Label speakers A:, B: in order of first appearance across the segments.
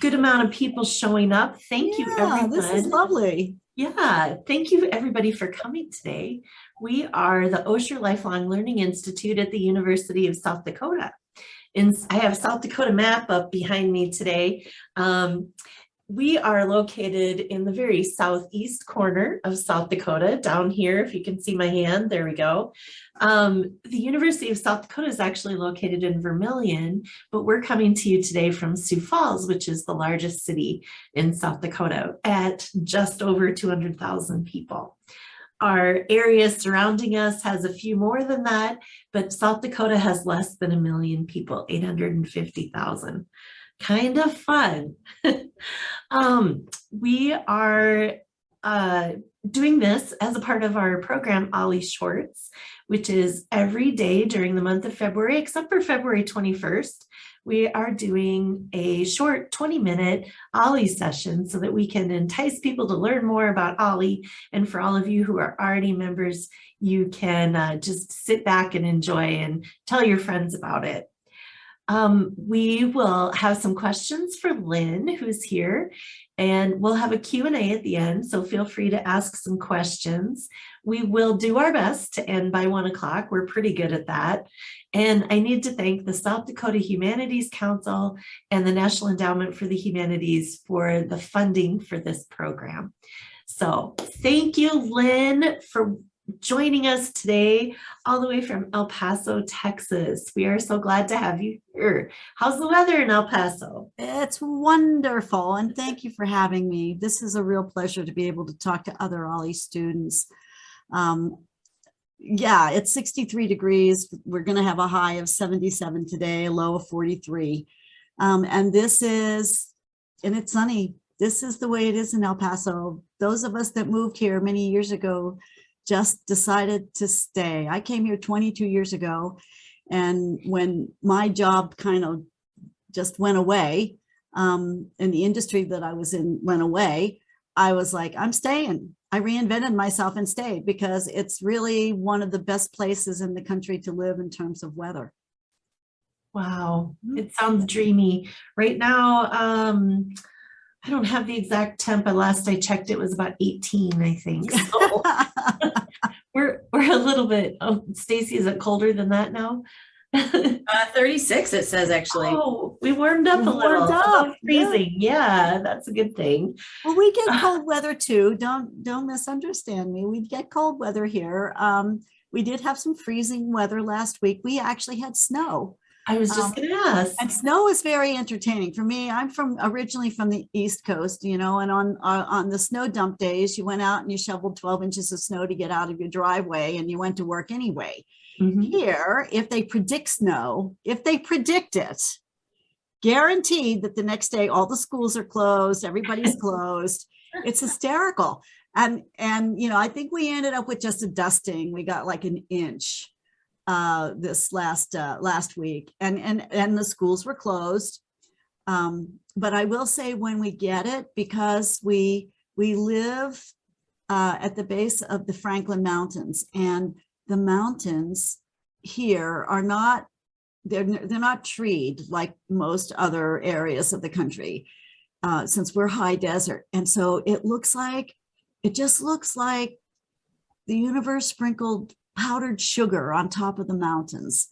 A: good amount of people showing up. Thank you, everyone.
B: This is lovely.
A: Yeah, thank you everybody for coming today. We are the Osher Lifelong Learning Institute at the University of South Dakota. And I have South Dakota map up behind me today. We are located in the very southeast corner of South Dakota, down here, if you can see my hand, there we go. The University of South Dakota is actually located in Vermilion, but we're coming to you today from Sioux Falls, which is the largest city in South Dakota at just over 200,000 people. Our area surrounding us has a few more than that, but South Dakota has less than 1 million people, 850,000. Kind of fun. We are doing this as a part of our program, OLLI Shorts, which is every day during the month of February, except for February 21st. We are doing a short 20-minute OLLI session so that we can entice people to learn more about OLLI. And for all of you who are already members, you can just sit back and enjoy and tell your friends about it. We will have some questions for Lynn, who's here, and we'll have a Q&A at the end, so feel free to ask some questions. We will do our best to end by 1 o'clock. We're pretty good at that. And I need to thank the South Dakota Humanities Council and the National Endowment for the Humanities for the funding for this program. So thank you, Lynn, for joining us today all the way from El Paso, Texas. We are so glad to have you here. How's the weather in El Paso?
B: It's wonderful, and thank you for having me. This is a real pleasure to be able to talk to other OLLI students. Yeah, it's 63 degrees. We're going to have a high of 77 today, a low of 43. And it's sunny. This is the way it is in El Paso. Those of us that moved here many years ago just decided to stay. I came here 22 years ago, and when my job kind of just went away, and the industry that I was in went away, I was like, I'm staying. I reinvented myself and stayed because it's really one of the best places in the country to live in terms of weather.
A: Wow, it sounds dreamy. Right now, I don't have the exact temp, but last I checked, it was about 18, I think. So we're a little bit, Stacy, is it colder than that now?
C: 36, it says, actually.
A: Oh, we warmed up a little. Above freezing. Yeah, that's a good thing.
B: Well, we get cold weather too. Don't misunderstand me. We get cold weather here. We did have some freezing weather last week. We actually had snow.
A: I was just going to ask.
B: And snow is very entertaining for me. I'm originally from the East Coast, and on the snow dump days, you went out and you shoveled 12 inches of snow to get out of your driveway, and you went to work anyway. Mm-hmm. Here, if they predict snow, if they predict it, guaranteed that the next day all the schools are closed, everybody's closed. It's hysterical. And I think we ended up with just a dusting. We got like an inch this last week, and the schools were closed. But I will say, when we get it, because we live at the base of the Franklin Mountains, and the mountains here are not, they're not treed like most other areas of the country, since we're high desert. And so it just looks like the universe sprinkled powdered sugar on top of the mountains.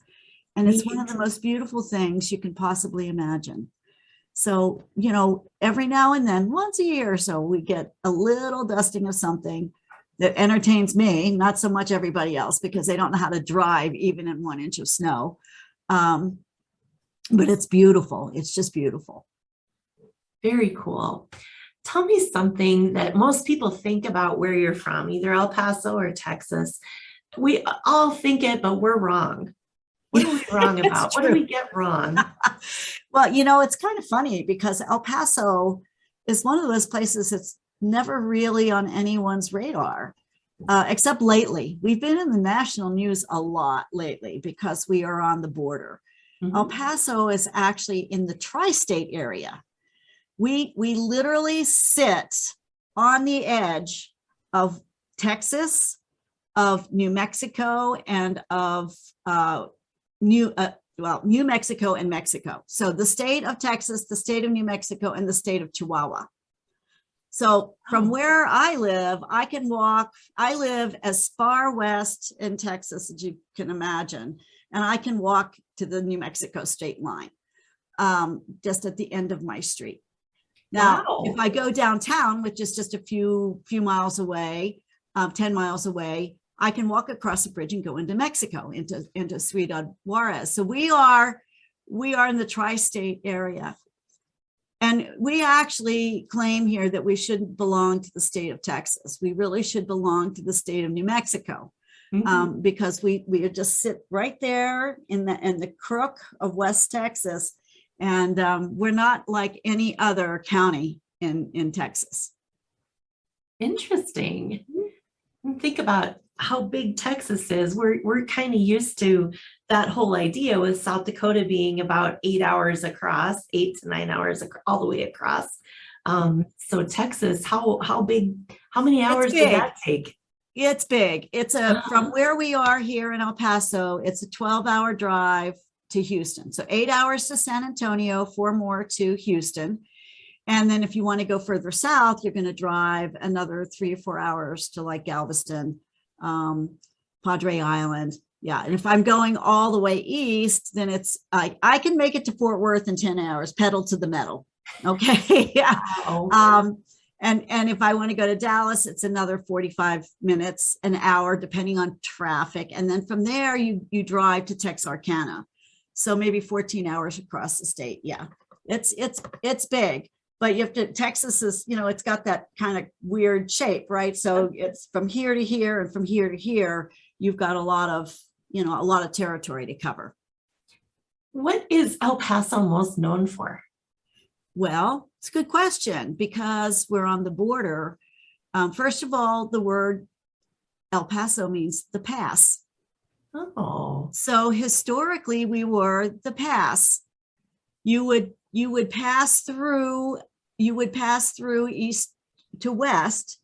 B: And it's one of the most beautiful things you can possibly imagine. So, every now and then, once a year or so, we get a little dusting of something that entertains me, not so much everybody else, because they don't know how to drive even in 1 inch of snow. But it's beautiful. It's just beautiful.
A: Very cool. Tell me something that most people think about where you're from, either El Paso or Texas. We all think it, but we're wrong. What are we wrong about? What do we get wrong?
B: Well, it's kind of funny because El Paso is one of those places that's never really on anyone's radar, except lately. We've been in the national news a lot lately because we are on the border. Mm-hmm. El Paso is actually in the tri-state area. We literally sit on the edge of Texas, of New Mexico, and of well, New Mexico and Mexico. So the state of Texas, the state of New Mexico, and the state of Chihuahua. So from where I live, I can walk. I live as far west in Texas as you can imagine, and I can walk to the New Mexico state line, just at the end of my street. Now,
A: Wow.
B: if I go downtown, which is just a few miles away, 10 miles away, I can walk across the bridge and go into Mexico, into Ciudad Juarez. So we are in the tri-state area. And we actually claim here that we shouldn't belong to the state of Texas. We really should belong to the state of New Mexico, because we just sit right there in the crook of West Texas. And we're not like any other county in Texas.
A: Interesting. Think about how big Texas is. We're kind of used to that whole idea with South Dakota being about 8 hours across, 8 to 9 hours all the way across. So Texas, how big? How many hours did that take?
B: It's big. It's from where we are here in El Paso, it's a 12-hour drive to Houston. So 8 hours to San Antonio, 4 more to Houston. And then if you want to go further south, you're going to drive another 3 or 4 hours to like Galveston, Padre Island. Yeah. And if I'm going all the way east, then it's, I can make it to Fort Worth in 10 hours, pedal to the metal. Okay. Yeah.
A: Wow.
B: And if I want to go to Dallas, it's another 45 minutes, an hour, depending on traffic. And then from there, you drive to Texarkana. So maybe 14 hours across the state. Yeah. It's big. But you have to, Texas is, it's got that kind of weird shape, right? So it's from here to here and from here to here, you've got a lot of territory to cover.
A: What is El Paso most known for?
B: Well, it's a good question because we're on the border. First of all, the word El Paso means the pass.
A: Oh.
B: So historically, we were the pass. You would pass through east to west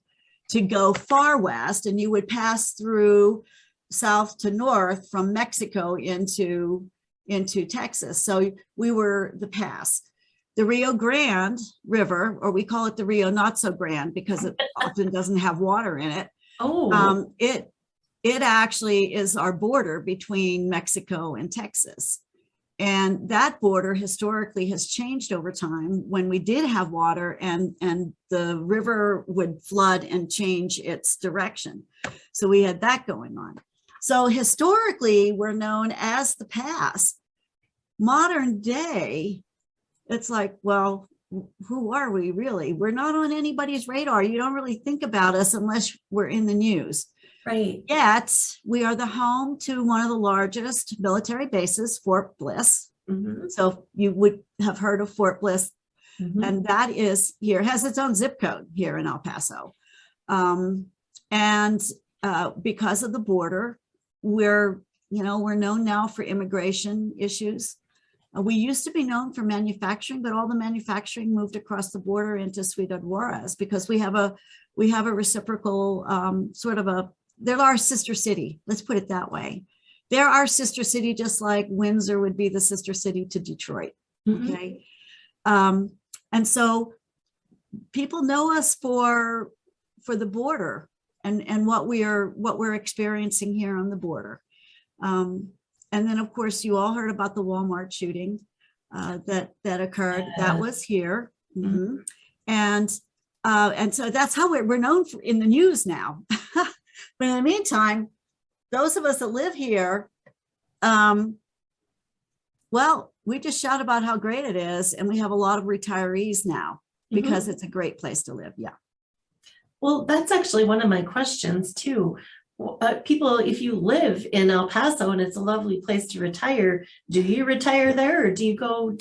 B: to go far west, and you would pass through south to north from Mexico into Texas. So we were the pass. The Rio Grande River, or we call it the Rio Not So Grande because it often doesn't have water in it.
A: Oh.
B: It actually is our border between Mexico and Texas. And that border historically has changed over time when we did have water and the river would flood and change its direction. So we had that going on. So historically, we're known as the pass. Modern day, it's like, well, who are we really? We're not on anybody's radar. You don't really think about us unless we're in the news.
A: Right.
B: Yet we are the home to one of the largest military bases, Fort Bliss.
A: Mm-hmm.
B: So you would have heard of Fort Bliss,
A: Mm-hmm.
B: and that is here, has its own zip code here in El Paso. Because of the border, we're known now for immigration issues. We used to be known for manufacturing, but all the manufacturing moved across the border into Ciudad Juarez because we have a reciprocal they're our sister city. Let's put it that way. They're our sister city, just like Windsor would be the sister city to Detroit.
A: Mm-hmm.
B: Okay. And so people know us for the border and what we're experiencing here on the border. And then of course you all heard about the Walmart shooting that occurred.
A: Yeah.
B: That was here.
A: Mm-hmm.
B: And so that's how we're known for in the news now. But in the meantime, those of us that live here, well, we just shout about how great it is. And we have a lot of retirees now because it's a great place to live. Yeah.
A: Well, that's actually one of my questions too. People, if you live in El Paso and it's a lovely place to retire, do you retire there or do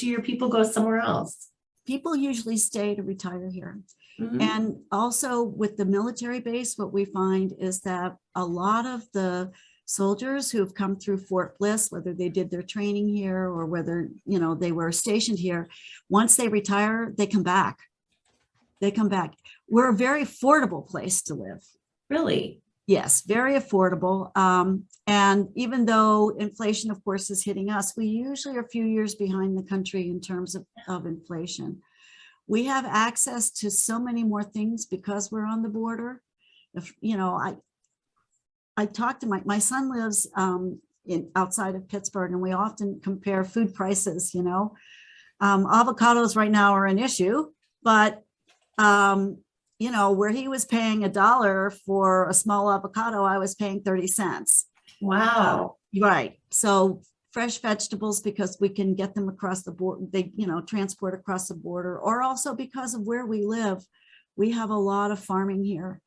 A: your people go somewhere else?
B: People usually stay to retire here.
A: Mm-hmm.
B: And also with the military base, what we find is that a lot of the soldiers who have come through Fort Bliss, whether they did their training here or whether, they were stationed here, once they retire, they come back. We're a very affordable place to live.
A: Really?
B: Yes, very affordable. And even though inflation, of course, is hitting us, we usually are a few years behind the country in terms of inflation. We have access to so many more things because we're on the border. If, I talked to my son lives in outside of Pittsburgh, and we often compare food prices, avocados right now are an issue, but where he was paying $1 for a small avocado, I was paying 30 cents.
A: Wow.
B: Right. So fresh vegetables, because we can get them across the border, they, transport across the border, or also because of where we live, we have a lot of farming here.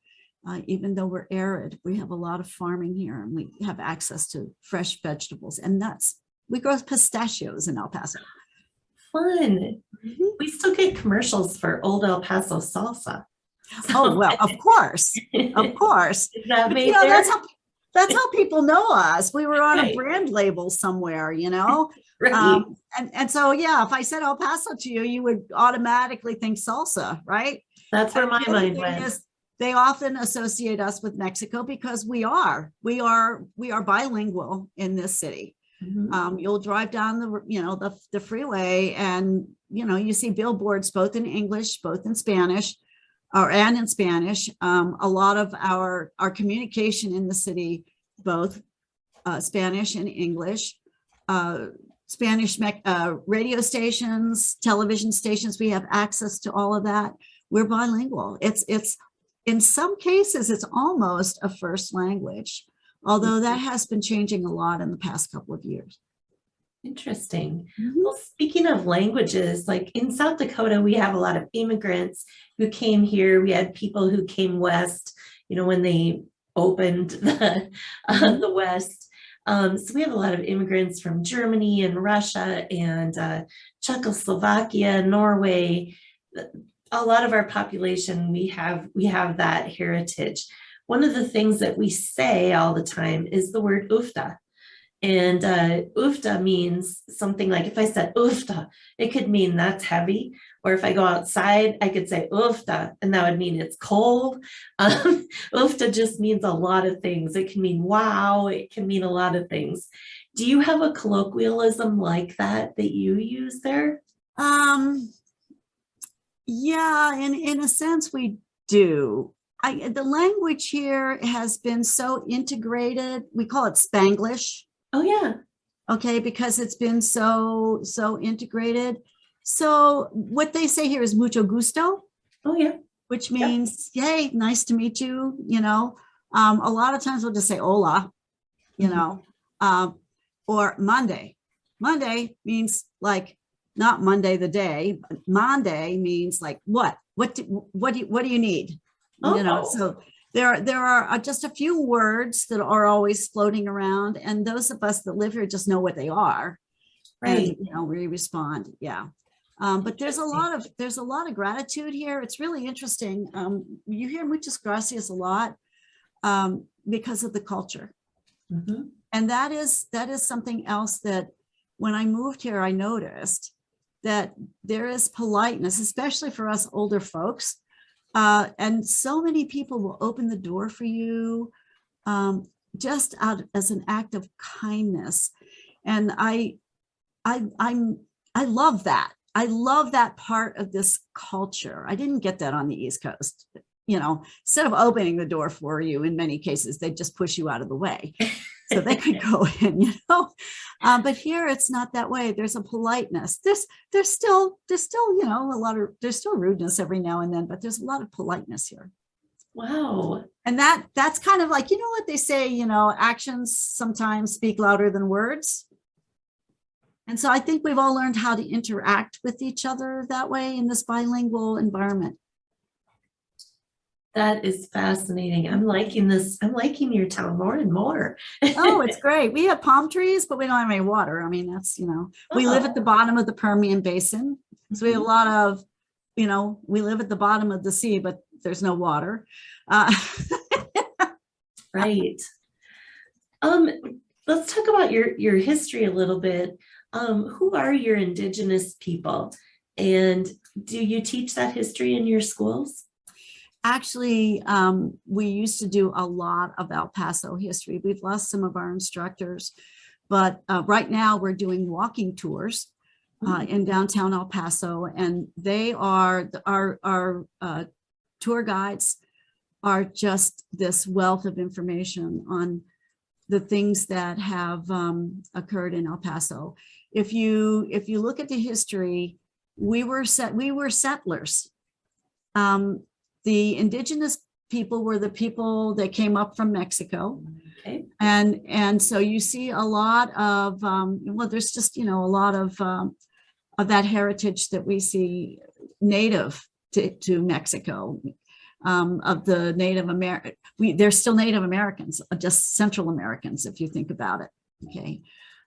B: Even though we're arid, we have a lot of farming here, and we have access to fresh vegetables and nuts. We grow pistachios in El Paso.
A: Fun. We still get commercials for Old El Paso salsa.
B: Oh, well, of course. Of course.
A: Is that
B: But,
A: made there?
B: that's how people know us. We were on
A: Right.
B: a brand label somewhere,
A: Right.
B: and so, yeah, if I said El Paso to you, you would automatically think salsa, right?
A: That's where
B: And
A: my
B: the other
A: mind
B: thing
A: went.
B: is, they often associate us with Mexico because we are bilingual in this city.
A: Mhm.
B: You'll drive down the freeway, and you see billboards both in English, both in Spanish, and in Spanish. A lot of our communication in the city, both Spanish and English. Spanish radio stations, television stations. We have access to all of that. We're bilingual. It's in some cases, it's almost a first language, although that has been changing a lot in the past couple of years.
A: Interesting. Well, speaking of languages, like in South Dakota, we have a lot of immigrants who came here. We had people who came west, when they opened the West. So we have a lot of immigrants from Germany and Russia and Czechoslovakia, Norway. A lot of our population, we have that heritage. One of the things that we say all the time is the word ufta. And ufta means something like, if I said ufta, it could mean that's heavy. Or if I go outside, I could say ufta, and that would mean it's cold. Ufta just means a lot of things. It can mean wow, it can mean a lot of things. Do you have a colloquialism like that you use there?
B: Yeah, in a sense we do. The language here has been so integrated. We call it Spanglish.
A: Oh yeah.
B: Okay, because it's been so integrated. So what they say here is mucho gusto.
A: Oh yeah.
B: Which means, hey, nice to meet you. A lot of times we'll just say hola, or Monday. Monday means like not Monday the day, but Monday means like what do you need? So there are just a few words that are always floating around, and those of us that live here just know what they are.
A: Right.
B: And we respond. Yeah. But there's a lot of gratitude here. It's really interesting. You hear muchas gracias a lot because of the culture.
A: Mm-hmm.
B: And that is something else that when I moved here, I noticed that there is politeness, especially for us older folks. And so many people will open the door for you just out as an act of kindness. And I love that. I love that part of this culture. I didn't get that on the East Coast. Instead of opening the door for you, in many cases, they just push you out of the way so they could go in, But here it's not that way. There's a politeness. There's still, there's still rudeness every now and then, but there's a lot of politeness here.
A: Wow.
B: And that's kind of like, what they say, actions sometimes speak louder than words. And so I think we've all learned how to interact with each other that way in this bilingual environment.
A: That is fascinating. I'm liking this. I'm liking your town more and more.
B: Oh, it's great. We have palm trees, but we don't have any water. I mean, that's, we live at the bottom of the Permian Basin. So we have a lot of, we live at the bottom of the sea, but there's no water.
A: Right. Let's talk about your history a little bit. Who are your Indigenous people? And do you teach that history in your schools?
B: Actually, we used to do a lot of El Paso history. We've lost some of our instructors, but right now we're doing walking tours in downtown El Paso, and they are our tour guides are just this wealth of information on the things that have occurred in El Paso. If you look at the history, we were settlers. The indigenous people were the people that came up from Mexico.
A: Okay.
B: And so you see a lot of, well, there's just, a lot of that heritage that we see native to Mexico, of the Native American. They're still Native Americans, just Central Americans, if you think about it. Okay.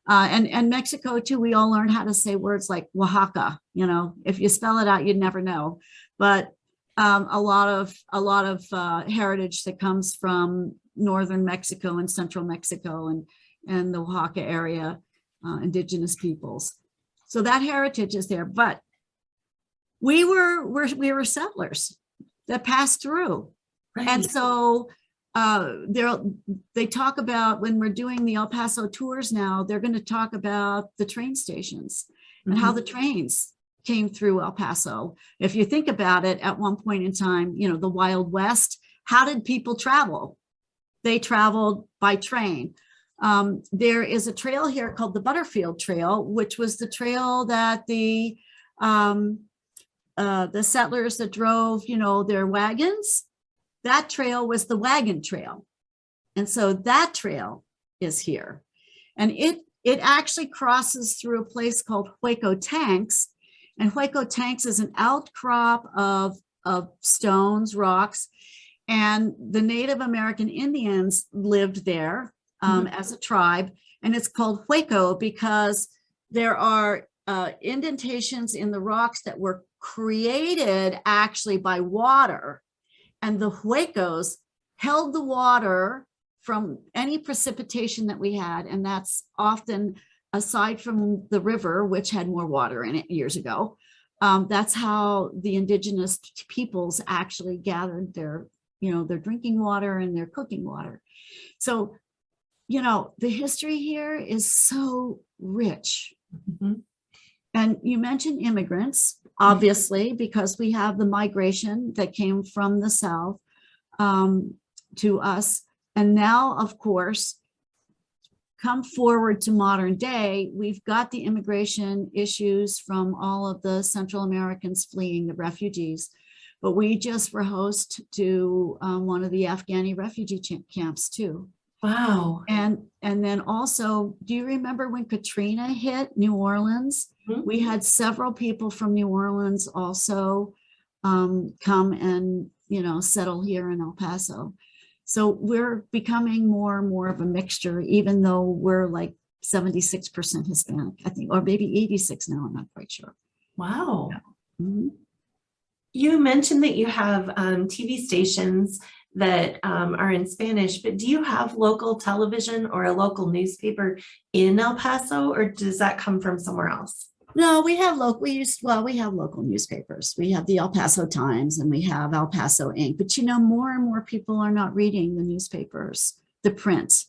B: And Mexico too, we all learned how to say words like Oaxaca. If you spell it out, you'd never know. But a lot of heritage that comes from northern Mexico and central Mexico and the Oaxaca area, indigenous peoples. So that heritage is there, but we were settlers that passed through.
A: Right.
B: And so they talk about, when we're doing the El Paso tours now, they're going to talk about the train stations and how the trains came through El Paso. If you think about it, at one point in time, the Wild West, how did people travel? They traveled by train. There is a trail here called the Butterfield Trail, which was the trail that the settlers that drove, their wagons, that trail was the wagon trail. And so that trail is here. And it actually crosses through a place called Hueco Tanks. And Hueco Tanks is an outcrop of stones, rocks, and the Native American Indians lived there as a tribe. And it's called Hueco because there are indentations in the rocks that were created actually by water. And the Huecos held the water from any precipitation that we had. And that's often, aside from the river, which had more water in it years ago, that's how the indigenous peoples actually gathered their drinking water and their cooking water. So, the history here is so rich. And you mentioned immigrants, obviously, because we have the migration that came from the South to us. And now, of course, come forward to modern day, we've got the immigration issues from all of the Central Americans fleeing, the refugees. But we just were host to one of the Afghani refugee camps too.
A: Wow.
B: And then also, do you remember when Katrina hit New Orleans? We had several people from New Orleans also come and, settle here in El Paso. So we're becoming more and more of a mixture, even though we're like 76% Hispanic, I think, or maybe 86 now, I'm not quite sure.
A: Wow.
B: Mm-hmm.
A: You mentioned that you have TV stations that are in Spanish, but do you have local television or a local newspaper in El Paso, or does that come from somewhere else?
B: No, we have local newspapers. We have the El Paso Times and we have El Paso Ink. But more and more people are not reading the newspapers, the print.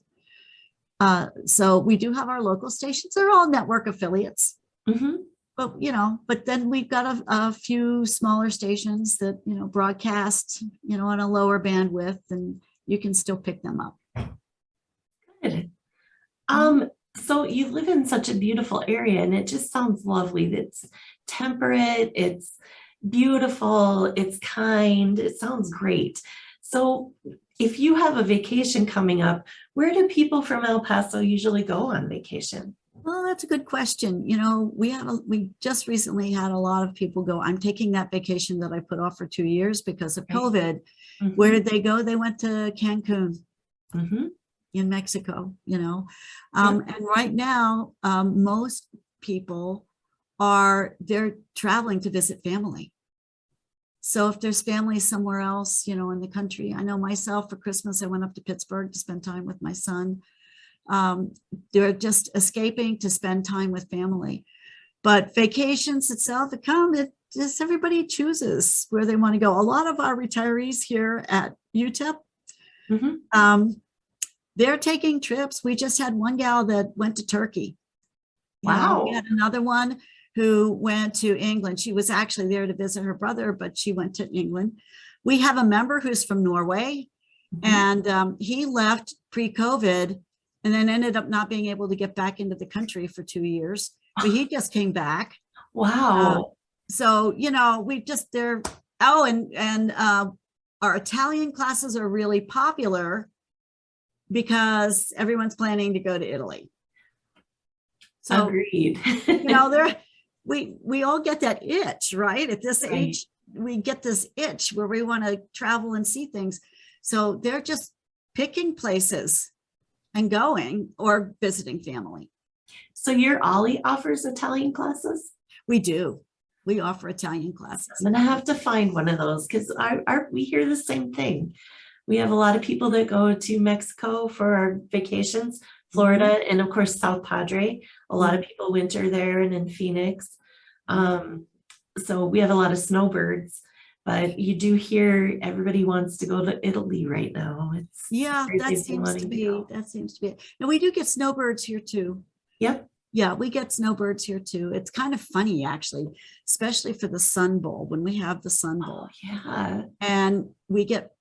B: So we do have our local stations. They're all network affiliates. But then we've got a few smaller stations that broadcast on a lower bandwidth, and you can still pick them up.
A: Good. So you live in such a beautiful area, and it just sounds lovely. It's temperate, it's beautiful, it's kind, it sounds great. So if you have a vacation coming up, where do people from El Paso usually go on vacation?
B: Well, that's a good question. We just recently had a lot of people go, I'm taking that vacation that I put off for 2 years because of COVID. Where did they go? They went to Cancun. In Mexico, and right now, most people they're traveling to visit family. So if there's family somewhere else, in the country, I know myself for Christmas, I went up to Pittsburgh to spend time with my son. They're just escaping to spend time with family. But vacations itself, just everybody chooses where they want to go. A lot of our retirees here at UTEP, they're taking trips. We just had one gal that went to Turkey. We had another one who went to England. She was actually there to visit her brother, but she went to England. We have a member who's from Norway, and he left pre-COVID and then ended up not being able to get back into the country for 2 years, but he just came back.
A: Wow.
B: So, we just, our Italian classes are really popular because everyone's planning to go to Italy. So,
A: agreed.
B: we all get that itch, right? At this age, we get this itch where we want to travel and see things. So they're just picking places and going or visiting family.
A: So your OLLI offers Italian classes?
B: We do. We offer Italian classes.
A: I'm gonna have to find one of those because we hear the same thing. We have a lot of people that go to Mexico for our vacations, Florida, and of course, South Padre. A lot of people winter there and in Phoenix. So we have a lot of snowbirds, but you do hear everybody wants to go to Italy right now.
B: That seems to be it. Now we do get snowbirds here too.
A: Yep.
B: Yeah, we get snowbirds here too. It's kind of funny actually, especially for the Sun Bowl, when we have the Sun Bowl.
A: Yeah.
B: And we get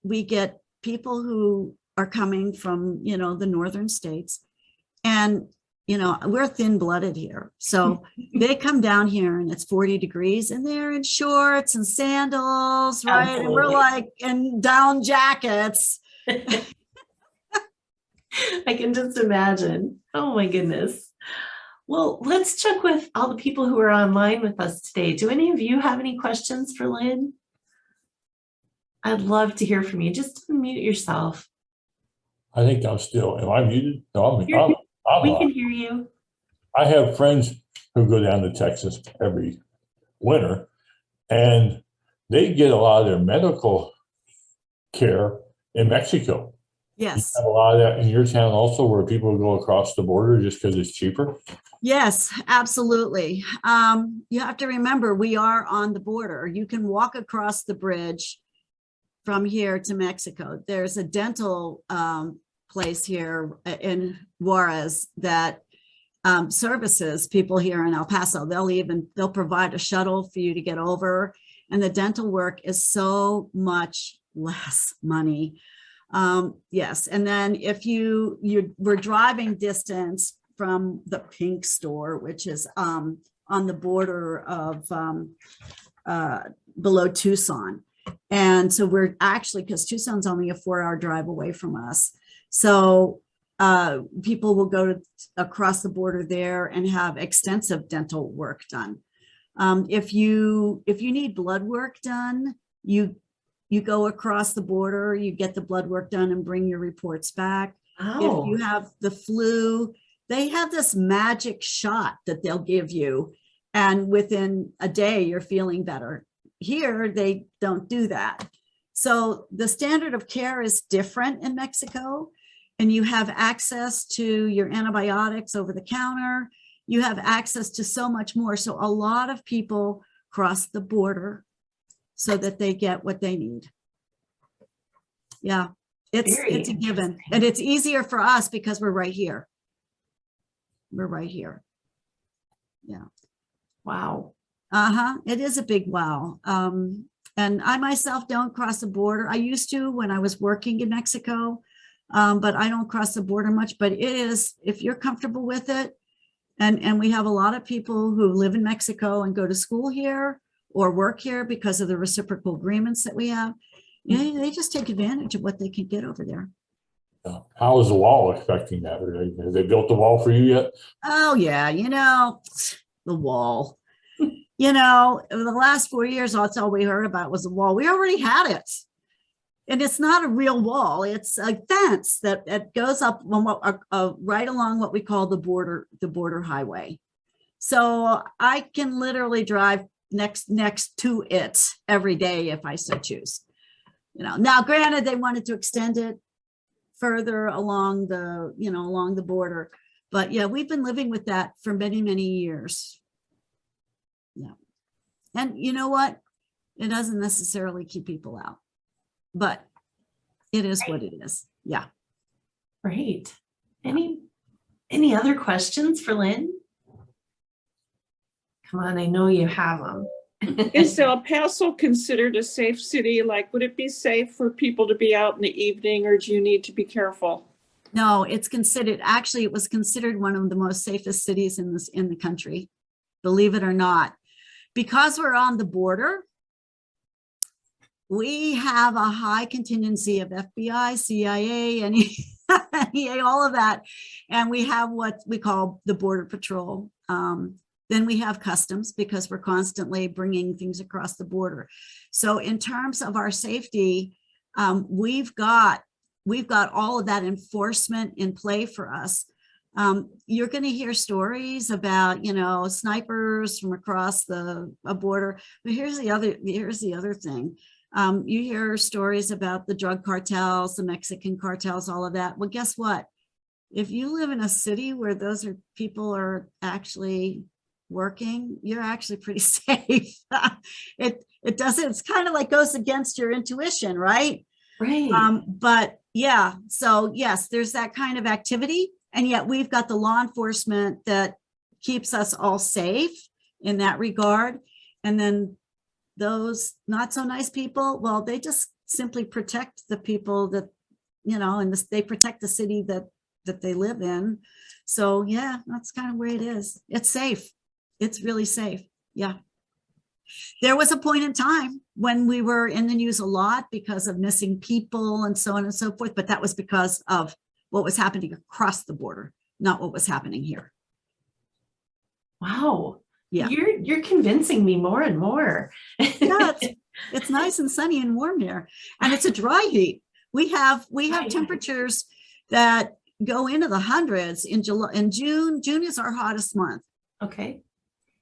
B: people who are coming from, the northern states, and we're thin-blooded here. So they come down here and it's 40 degrees and they're in shorts and sandals, right?
A: Absolutely.
B: And we're like in down jackets.
A: I can just imagine. Oh my goodness. Well, let's check with all the people who are online with us today. Do any of you have any questions for Lynn? I'd love to hear from you. Just unmute yourself.
D: I think I'm still, am I muted? No,
A: We can hear you.
D: I have friends who go down to Texas every winter, and they get a lot of their medical care in Mexico.
B: Yes.
D: You have a lot of that in your town also, where people go across the border just because it's cheaper?
B: Yes, absolutely. You have to remember, we are on the border. You can walk across the bridge from here to Mexico. There's a dental place here in Juarez that services people here in El Paso. They'll provide a shuttle for you to get over, and the dental work is so much less money. Yes, and then if we're driving distance from the Pink store, which is on the border of below Tucson. And so we're actually, because Tucson's only a 4-hour drive away from us. So people will go across the border there and have extensive dental work done. If you need blood work done, you go across the border, you get the blood work done and bring your reports back.
A: Oh.
B: If you have the flu, they have this magic shot that they'll give you, and within a day you're feeling better. Here, they don't do that. So the standard of care is different in Mexico, and you have access to your antibiotics over the counter. You have access to so much more. So a lot of people cross the border so that they get what they need. Yeah, it's a given. And it's easier for us because we're right here. We're right here. Yeah.
A: Wow.
B: It is a big wow. And I myself don't cross the border. I used to when I was working in Mexico, but I don't cross the border much. But it is, if you're comfortable with it, and we have a lot of people who live in Mexico and go to school here or work here because of the reciprocal agreements that we have, they just take advantage of what they can get over there.
D: How is the wall affecting that? Have they built the wall for you yet?
B: Oh, yeah. The wall. The last 4 years, that's all we heard about was the wall. We already had it. And it's not a real wall. It's a fence that goes up right along what we call the border highway. So I can literally drive next to it every day if I so choose. Now, granted, they wanted to extend it further along the border, but yeah, we've been living with that for many, many years. Yeah. And you know what? It doesn't necessarily keep people out, but it is what it is. Yeah.
A: Great. Any other questions for Lynn? Come on, I know you have them.
E: Is El Paso considered a safe city? Like, would it be safe for people to be out in the evening, or do you need to be careful?
B: No, it's considered, actually, it was considered one of the most safest cities in the country, believe it or not. Because we're on the border, we have a high contingency of FBI, CIA, NEA, all of that. And we have what we call the Border Patrol. Then we have customs, because we're constantly bringing things across the border. So in terms of our safety, we've got all of that enforcement in play for us. You're going to hear stories about, snipers from across a border. But here's the other thing. You hear stories about the drug cartels, the Mexican cartels, all of that. Well, guess what? If you live in a city where those people are actually working, you're actually pretty safe. It doesn't, it's kind of like goes against your intuition, right?
A: Right.
B: But yeah, so yes, there's that kind of activity, and yet we've got the law enforcement that keeps us all safe in that regard. And then those not so nice people, well, they just simply protect the people that, and they protect the city that they live in. So yeah, that's kind of where it is. It's safe. It's really safe. Yeah. There was a point in time when we were in the news a lot because of missing people and so on and so forth, but that was because of what was happening across the border, not what was happening here.
A: Wow.
B: Yeah.
A: You're convincing me more and more.
B: Yeah, it's nice and sunny and warm here. And it's a dry heat. We have temperatures that go into the hundreds in July and June. June is our hottest month.
A: Okay.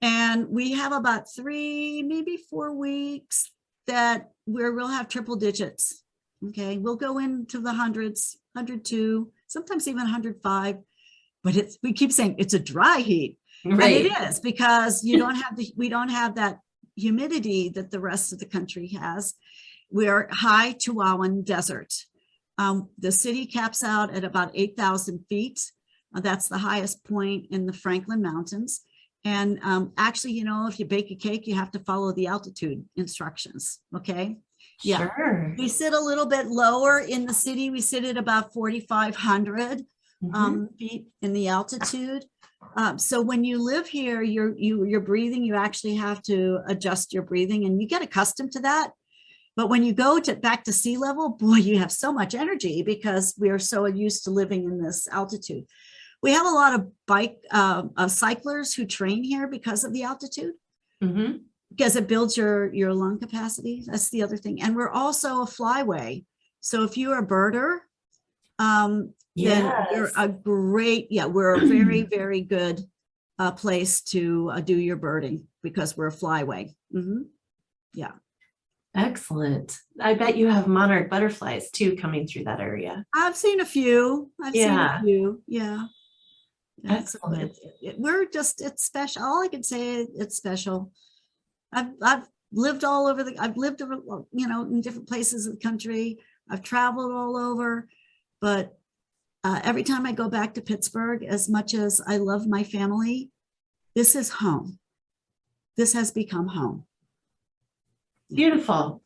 B: And we have about 3, maybe 4 weeks that we'll have triple digits. Okay. We'll go into the hundreds, 102, sometimes even 105, but we keep saying it's a dry heat.
A: Right.
B: And it is, because we don't have that humidity that the rest of the country has. We're high Chihuahuan desert. The city caps out at about 8,000 feet. That's the highest point in the Franklin Mountains. And actually, if you bake a cake, you have to follow the altitude instructions. Okay. Yeah.
A: Sure.
B: We sit a little bit lower in the city. We sit at about 4,500 feet in the altitude. So when you live here, you're breathing, you actually have to adjust your breathing, and you get accustomed to that. But when you go back to sea level, boy, you have so much energy because we are so used to living in this altitude. We have a lot of cyclers who train here because of the altitude, because it builds your lung capacity. That's the other thing. And we're also a flyway. So if you're a birder, then we're we're a very, very good place to do your birding, because we're a flyway. Yeah.
A: Excellent. I bet you have monarch butterflies too coming through that area.
B: I've seen a few. Yeah.
A: Excellent.
B: It's special. All I can say, it's special. I've lived all over I've lived, in different places of the country. I've traveled all over, but every time I go back to Pittsburgh, as much as I love my family, this is home. This has become home.
A: Beautiful.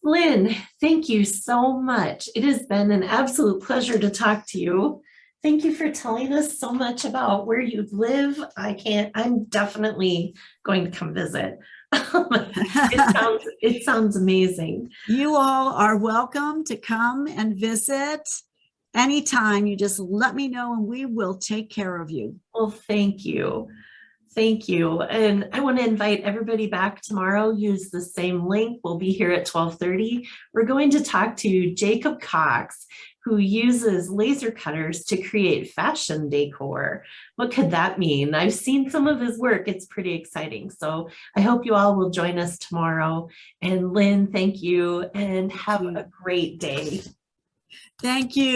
A: Lynn, thank you so much. It has been an absolute pleasure to talk to you. Thank you for telling us so much about where you live. I'm definitely going to come visit. It sounds amazing.
B: You all are welcome to come and visit anytime. You just let me know and we will take care of you.
A: Well, thank you. Thank you. And I want to invite everybody back tomorrow. Use the same link. We'll be here at 12:30. We're going to talk to Jacob Cox, who uses laser cutters to create fashion decor. What could that mean? I've seen some of his work. It's pretty exciting. So I hope you all will join us tomorrow. And Lynn, thank you, and have a great day.
B: Thank you.